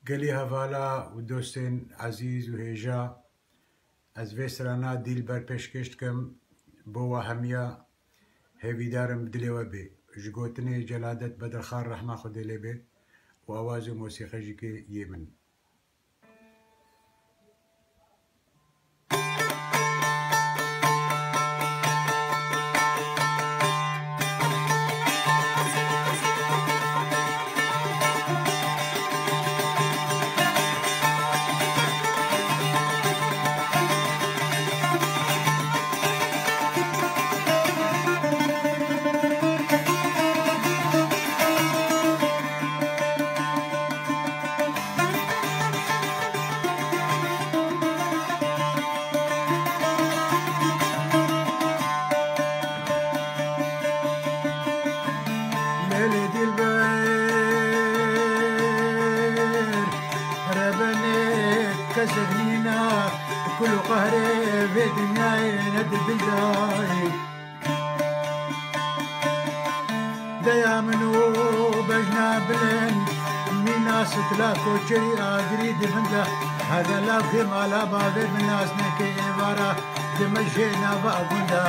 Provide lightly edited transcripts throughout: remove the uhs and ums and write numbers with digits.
قالي هفالا ودوستين عزيز وهيجا از ويسرانا ديل بر پشکشتکم بوا هميا هيوي دارم بدلي وبي جگوتني جلادت بدرخار رحمة خودي لبي وآواز موسيقى جيكي يمن كسرنينا كل قهري في دنياي ند بلداي ديا منو بجنا بلن مينا ستلاكو تشري اقريد من ده هذا لاكي مالا بابي من ناس نكي بارا دمجينا باقوندا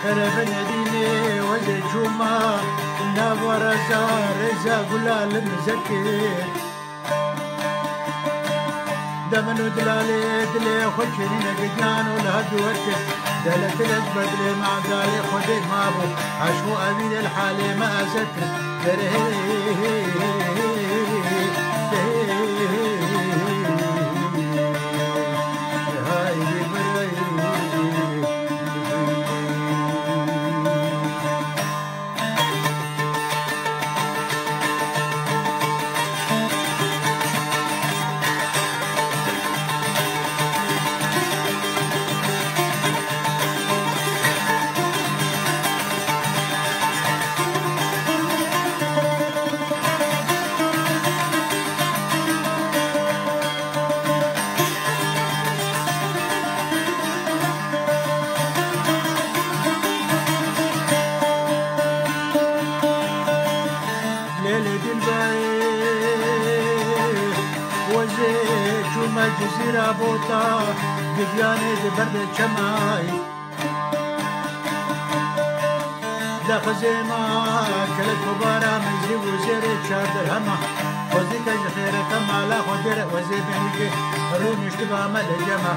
ربنا وزي جوما نافر رزا قلال مزكي دمنو دلالي دلي خشرين قدنان والهد وكي دلت الأجبد لي مع داري خدي مابو عشو أمين الحالي ما أذكر جزيرة بوطا دبياني دبرد شماي دا خزيما كلت مبارا مزي وزيري شاد الهما وزيك الخير كما لا خدر وزي بينك رون يشتبه مال الجمع